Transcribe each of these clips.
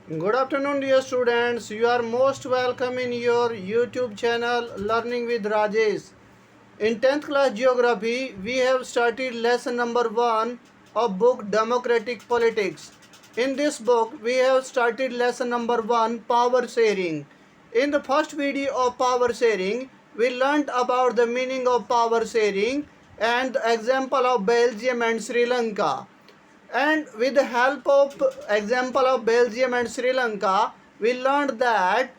Good afternoon, dear students. You are most welcome in your YouTube channel Learning with Rajesh. In 10th class Geography, we have started lesson number 1 of book Democratic Politics. In this book, we have started lesson number 1 Power Sharing. In the first video of power sharing, we learnt about the meaning of power sharing and the example of Belgium and Sri Lanka. And with the help of example of Belgium and Sri Lanka, we learned that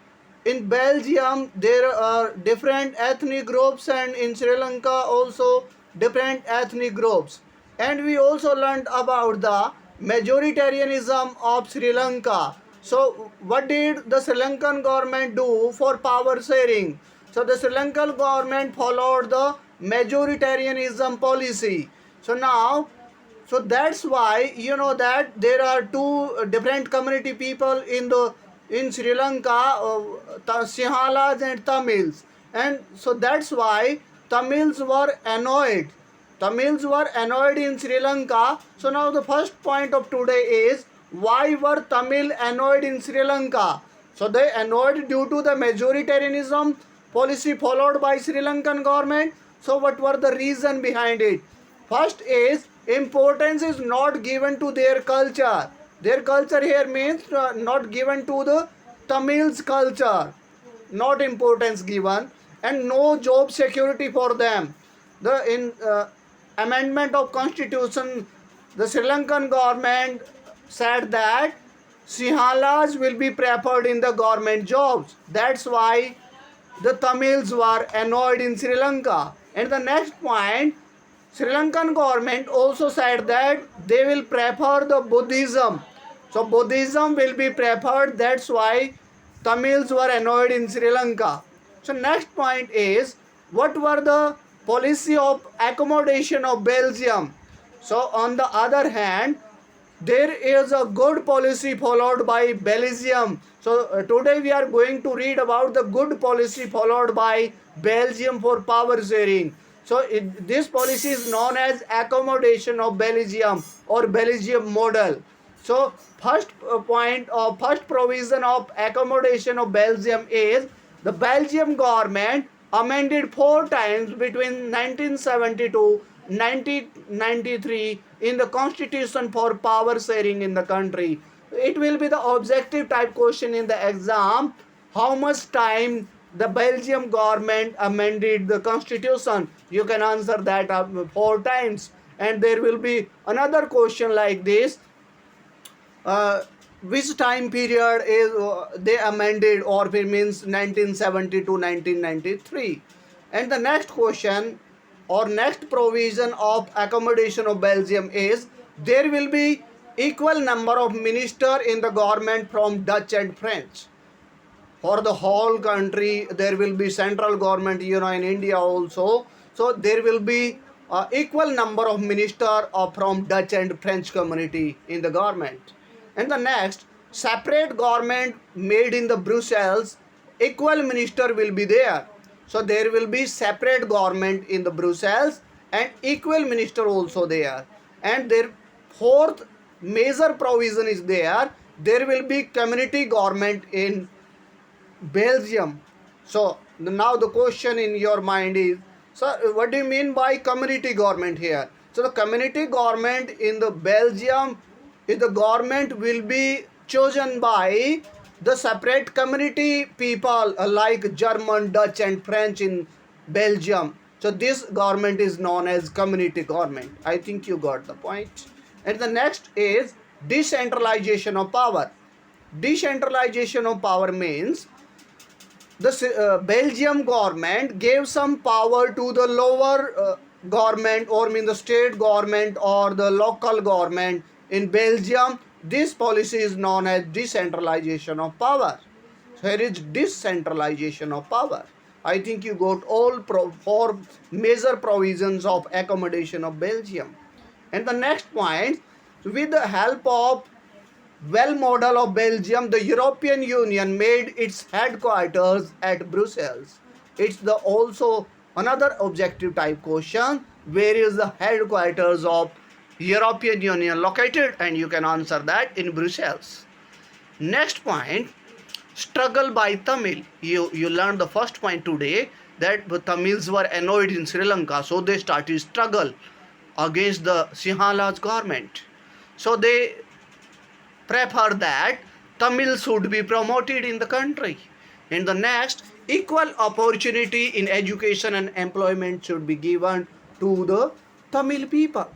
in Belgium there are different ethnic groups, and in Sri Lanka also different ethnic groups. And we also learned about the majoritarianism of Sri Lanka. So what did the Sri Lankan government do for power sharing? So the Sri Lankan government followed the majoritarianism policy. So that's why you know that there are two different community people in Sri Lanka, Sinhalas and Tamils, and so that's why Tamils were annoyed. Tamils were annoyed in Sri Lanka. So now the first point of today is why were Tamil annoyed in Sri Lanka? So they annoyed due to the majoritarianism policy followed by Sri Lankan government. So what were the reason behind it? First is importance is not given to their culture. Their culture here means not given to the Tamils culture, not importance given, and no job security for them. The in amendment of constitution, the Sri Lankan government said that Sinhalas will be preferred in the government jobs. That's why the Tamils were annoyed in Sri Lanka. And the next point, Sri Lankan government also said that they will prefer the Buddhism. So Buddhism will be preferred. That's why Tamils were annoyed in Sri Lanka. So next point is what were the policy of accommodation of Belgium? So on the other hand, there is a good policy followed by Belgium. So today we are going to read about the good policy followed by Belgium for power sharing. So this policy is known as Accommodation of Belgium or Belgium model. So first provision of Accommodation of Belgium is the Belgium government amended 4 times between 1972 1993 in the constitution for power sharing in the country. It will be the objective type question in the exam. How much time the Belgium government amended the constitution? You can answer that 4 times. And there will be another question like this. Which time period is they amended, or it means 1970 to 1993? And the next question or next provision of accommodation of Belgium is there will be equal number of minister in the government from Dutch and French. For the whole country there will be central government, in India also. So there will be equal number of minister from Dutch and French community in the government. And the next, separate government made in the Brussels, equal minister will be there. So there will be separate government in the Brussels and equal minister also there. And their fourth major provision is there. There will be community government in Belgium. So now the question in your mind is, so what do you mean by community government here? So the community government in the Belgium is the government will be chosen by the separate community people like German, Dutch and French in Belgium. So this government is known as community government. I think you got the point. And the next is decentralization of power. Decentralization of power means the Belgium government gave some power to the lower government, or mean the state government or the local government in Belgium. This policy is known as decentralization of power. So here is decentralization of power. I think you got all four major provisions of accommodation of Belgium. And the next point, with the help of model of Belgium, the European Union made its headquarters at Brussels. It's the also another objective type question. Where is the headquarters of European Union located? And you can answer that in Brussels. Next point, struggle by Tamil. You learned the first point today, that the Tamils were annoyed in Sri Lanka, so they started struggle against the Sinhala's government. So they prefer that Tamil should be promoted in the country. In the next, equal opportunity in education and employment should be given to the Tamil people.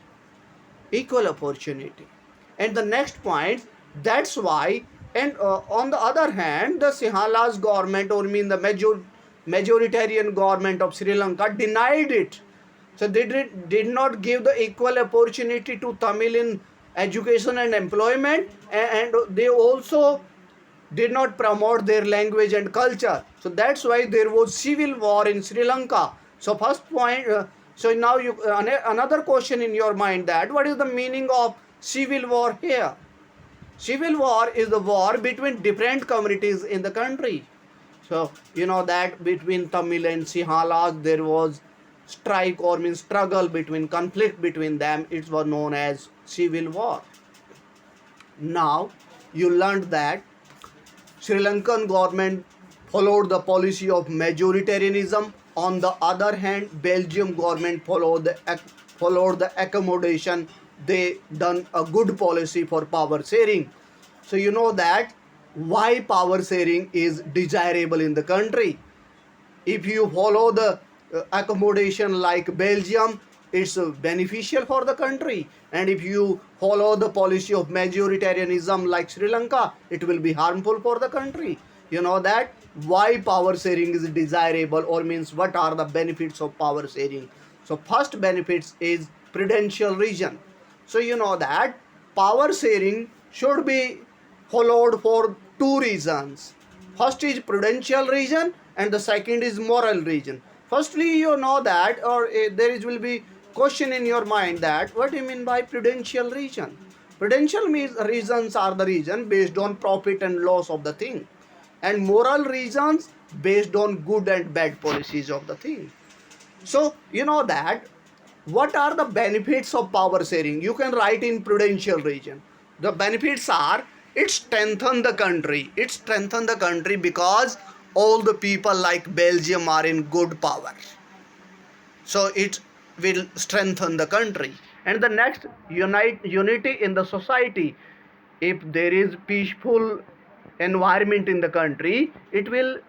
Equal opportunity. And the next point, that's why, and on the other hand, the Sinhala's government, or mean the majoritarian government of Sri Lanka, denied it. So they did not give the equal opportunity to Tamil in education and employment, and they also did not promote their language and culture. So that's why there was civil war in Sri Lanka. So first point, so now you another question in your mind, that what is the meaning of civil war here? Civil war is the war between different communities in the country. So you know that between Tamil and Sinhala there was strike, or means struggle between, conflict between them. It was known as civil war. Now you learned that Sri Lankan government followed the policy of majoritarianism. On the other hand, Belgium government followed the accommodation. They done a good policy for power sharing. So you know that why power sharing is desirable in the country. If you follow the accommodation like Belgium, it's beneficial for the country. And if you follow the policy of majoritarianism like Sri Lanka, it will be harmful for the country. You know that why power sharing is desirable, or means what are the benefits of power sharing. So first benefits is Prudential Reason. So you know that power sharing should be followed for two reasons. First is Prudential Reason, and the second is moral reason. Firstly, you know that, or there will be question in your mind, that what do you mean by Prudential Reason? Prudential means reasons are the reason based on profit and loss of the thing, and moral reasons based on good and bad policies of the thing. So you know that what are the benefits of power sharing? You can write in Prudential Reason. The benefits are, it strengthens the country. It strengthens the country because all the people like Belgium are in good power. So it will strengthen the country. And the next, unity in the society. If there is peaceful environment in the country, it will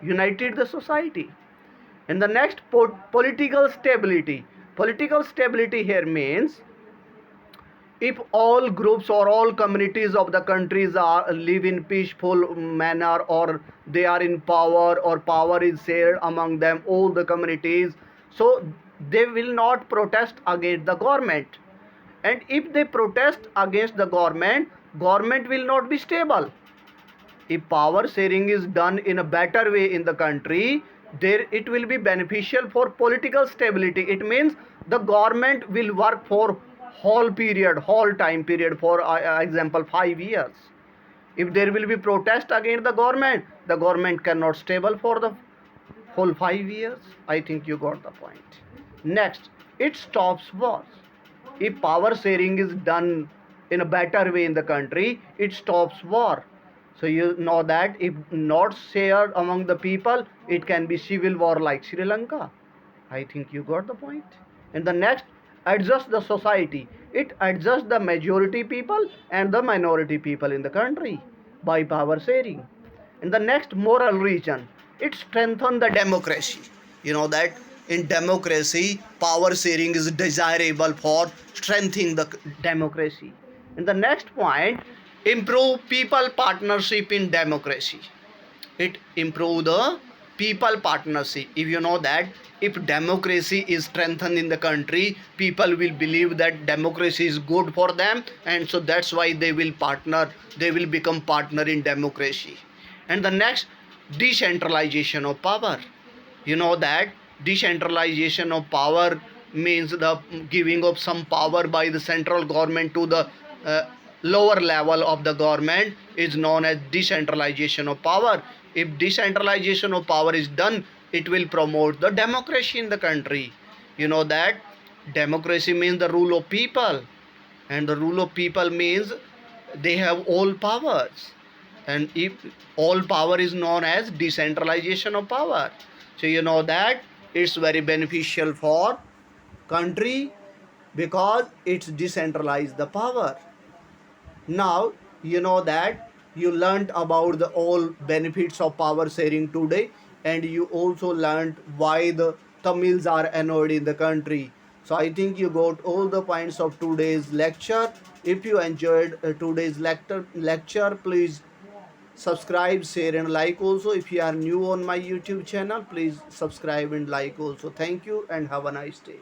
unite the society. And the next, political stability. Political stability here means if all groups or all communities of the countries are live in peaceful manner, or they are in power, or power is shared among them, all the communities, so they will not protest against the government. And if they protest against the government will not be stable. If power sharing is done in a better way in the country, there it will be beneficial for political stability. It means the government will work for whole time period, for example 5 years. If there will be protest against the government cannot stable for the whole 5 years. I think you got the point. Next, it stops wars. If power sharing is done in a better way in the country, it stops war. So you know that if not shared among the people, it can be civil war like Sri Lanka. I think you got the point. And the next, adjust the society. It adjusts the majority people and the minority people in the country by power sharing. And the next, moral reason. It strengthens the democracy. You know that in democracy, power sharing is desirable for strengthening the democracy. And the next point, improve people partnership in democracy. It improve the people partnership. If you know that if democracy is strengthened in the country, people will believe that democracy is good for them, and so that's why they will become partner in democracy. And the next, decentralization of power. You know that decentralization of power means the giving of some power by the central government to the uh, lower level of the government is known as decentralization of power. If decentralization of power is done, it will promote the democracy in the country. You know that democracy means the rule of people, and the rule of people means they have all powers. And if all power is known as decentralization of power, so you know that it's very beneficial for country because it's decentralized the power. Now you know that you learned about the all benefits of power sharing today, and you also learned why the Tamils are annoyed in the country. So I think you got all the points of today's lecture. If you enjoyed today's lecture, please subscribe, share, and like also. If you are new on my YouTube channel, please subscribe and like also. Thank you and have a nice day.